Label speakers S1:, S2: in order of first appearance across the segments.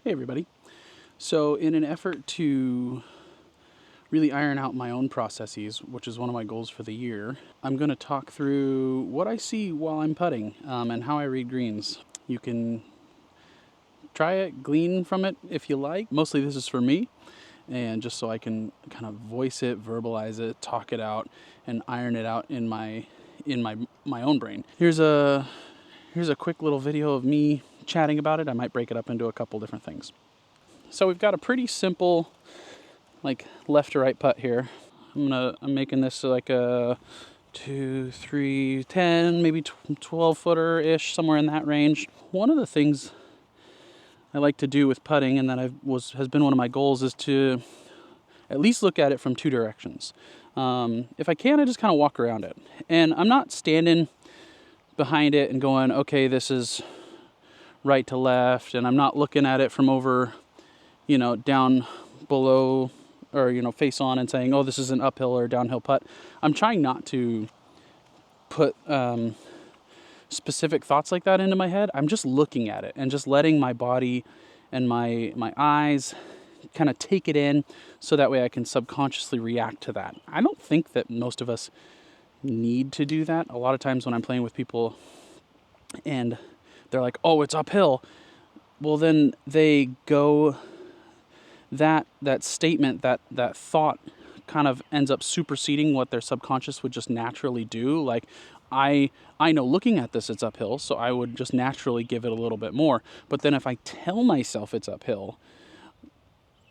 S1: Hey everybody. So in an effort to really iron out my own processes, which is one of my goals for the year, I'm going to talk through what I see while I'm putting and how I read greens. You can try it, glean from it if you like. Mostly this is for me, and just so I can kind of voice it, verbalize it, talk it out, and iron it out in my own brain. Here's a quick little video of me chatting about it. I might break it up into a couple different things. So we've got a pretty simple, like, left to right putt here. I'm making this like a 2, 3, 10, maybe 12 footer ish, somewhere in that range. One of the things I like to do with putting, and that has been one of my goals, is to at least look at it from two directions. If I can, I just kind of walk around it, and I'm not standing behind it and going, okay, this is right to left, and I'm not looking at it from over, down below, or, face on, and saying, oh, this is an uphill or downhill putt. I'm trying not to put specific thoughts like that into my head. I'm just looking at it and just letting my body and my eyes kind of take it in, so that way I can subconsciously react to that. I don't think that most of us need to do that. A lot of times when I'm playing with people and they're like, oh, it's uphill, well, then they go, that statement, that thought kind of ends up superseding what their subconscious would just naturally do. Like, I know looking at this, it's uphill, so I would just naturally give it a little bit more. But then if I tell myself it's uphill,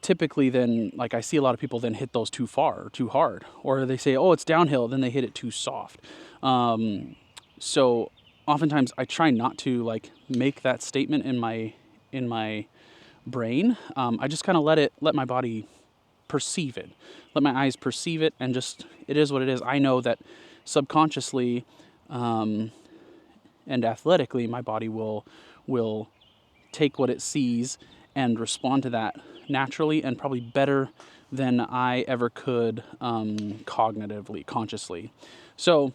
S1: typically then, like, I see a lot of people then hit those too far or too hard, or they say, oh, it's downhill, then they hit it too soft. So oftentimes I try not to, like, make that statement in my brain. I just kind of let my body perceive it, let my eyes perceive it, and just, it is what it is. I know that subconsciously and athletically, my body will take what it sees and respond to that naturally, and probably better than I ever could cognitively, consciously. So,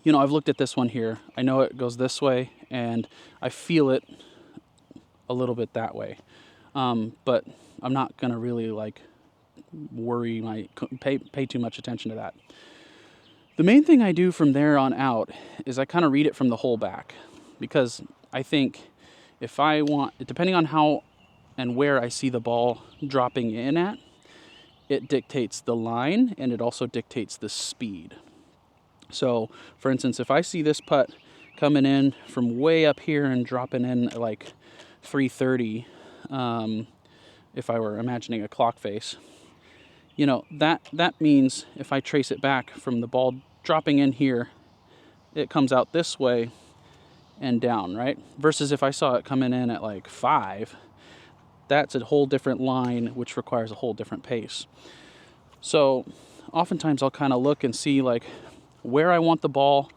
S1: I've looked at this one here. I know it goes this way, and I feel it a little bit that way. But I'm not going to really, like, pay too much attention to that. The main thing I do from there on out is I kind of read it from the whole back, because I think if I want, depending on how and where I see the ball dropping in at, it dictates the line, and it also dictates the speed. So, for instance, if I see this putt coming in from way up here and dropping in like 330, if I were imagining a clock face, that means if I trace it back from the ball dropping in here, it comes out this way and down, right? Versus if I saw it coming in at like 5, that's a whole different line, which requires a whole different pace. So oftentimes I'll kind of look and see, like, where I want the ball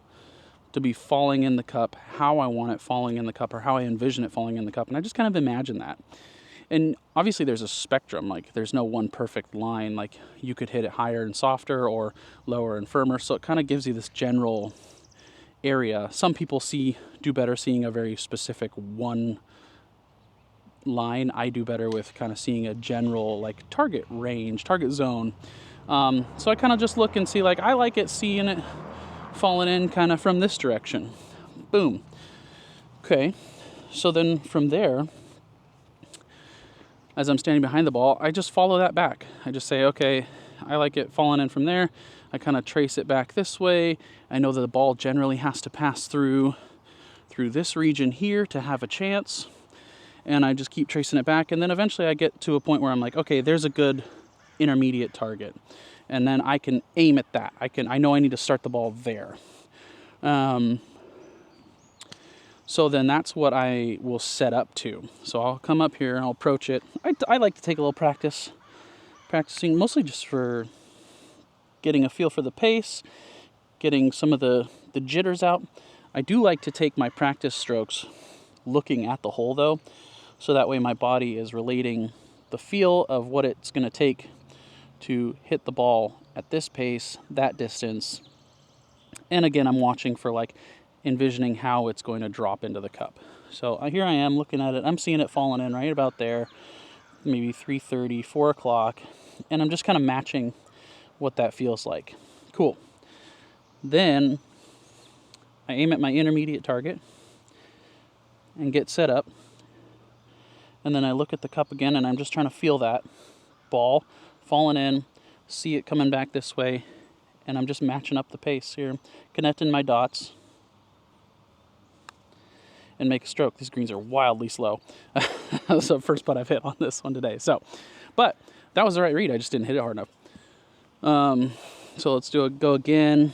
S1: to be falling in the cup, how I want it falling in the cup, or how I envision it falling in the cup. And I just kind of imagine that. And obviously there's a spectrum, like, there's no one perfect line. Like, you could hit it higher and softer, or lower and firmer. So it kind of gives you this general area. Some people do better seeing a very specific one line. I do better with kind of seeing a general, like, target range, target zone. So I kind of just look and see, like, I like it seeing it falling in kind of from this direction. Boom. Okay. So then from there, as I'm standing behind the ball, I just follow that back. I just say, okay, I like it falling in from there. I kind of trace it back this way. I know that the ball generally has to pass through this region here to have a chance. And I just keep tracing it back. And then eventually I get to a point where I'm like, okay, there's a good intermediate target. And then I can aim at that. I know I need to start the ball there. So then that's what I will set up to. So I'll come up here and I'll approach it. I like to take a little practicing, mostly just for getting a feel for the pace, getting some of the jitters out. I do like to take my practice strokes looking at the hole, though, so that way my body is relating the feel of what it's going to take to hit the ball at this pace, that distance. And again, I'm watching for, like, envisioning how it's going to drop into the cup. So here I am looking at it. I'm seeing it falling in right about there, maybe 3:30, 4 o'clock, and I'm just kind of matching what that feels like. Cool. Then I aim at my intermediate target and get set up. And then I look at the cup again, and I'm just trying to feel that ball falling in, see it coming back this way, and I'm just matching up the pace here, connecting my dots, and make a stroke. These greens are wildly slow. That's the first putt I've hit on this one today. But that was the right read. I just didn't hit it hard enough. So let's go again.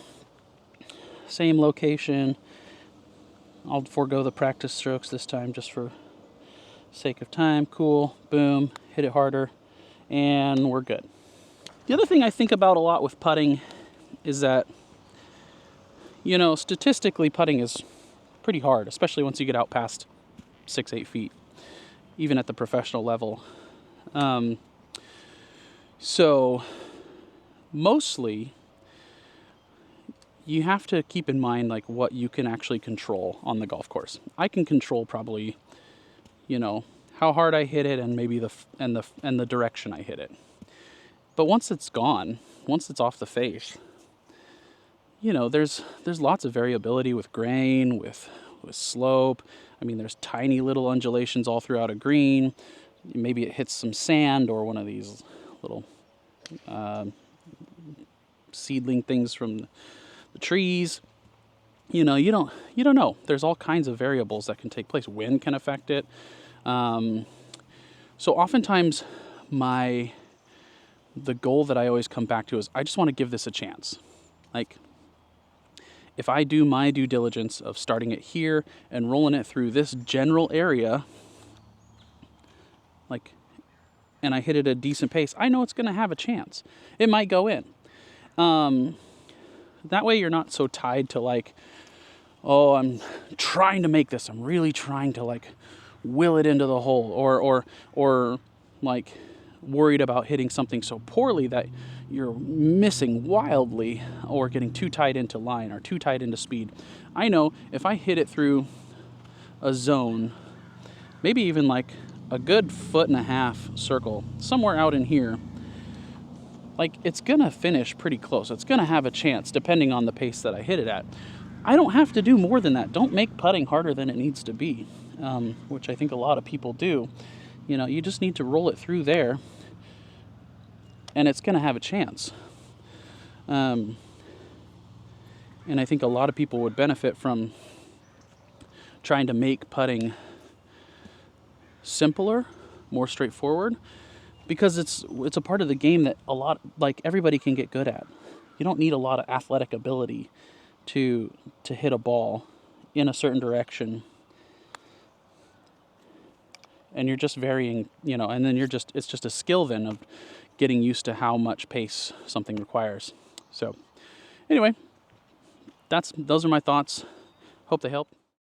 S1: Same location. I'll forego the practice strokes this time just for sake of time. Cool. Boom. Hit it harder. And we're good. The other thing I think about a lot with putting is that, statistically putting is pretty hard, especially once you get out past 6-8 feet, even at the professional level. So mostly you have to keep in mind like what you can actually control on the golf course. I can control probably, how hard I hit it and maybe the direction I hit it. But once it's gone, once it's off the face, there's lots of variability with grain, with slope. I mean, there's tiny little undulations all throughout a green. Maybe it hits some sand or one of these little seedling things from the trees. You don't know. There's all kinds of variables that can take place. Wind can affect it. So oftentimes the goal that I always come back to is I just want to give this a chance. Like, if I do my due diligence of starting it here and rolling it through this general area, and I hit it at a decent pace, I know it's going to have a chance. It might go in. That way you're not so tied to oh, I'm trying to make this. I'm really trying to will it into the hole, or worried about hitting something so poorly that you're missing wildly or getting too tight into line or too tight into speed. I know if I hit it through a zone, maybe even a good 1.5 foot circle, somewhere out in here, it's gonna finish pretty close. It's gonna have a chance depending on the pace that I hit it at. I don't have to do more than that. Don't make putting harder than it needs to be, which I think a lot of people do. You just need to roll it through there, and it's going to have a chance. And I think a lot of people would benefit from trying to make putting simpler, more straightforward, because it's a part of the game that everybody can get good at. You don't need a lot of athletic ability to hit a ball in a certain direction. And you're just varying, and then it's just a skill then of getting used to how much pace something requires. So anyway, those are my thoughts. Hope they help.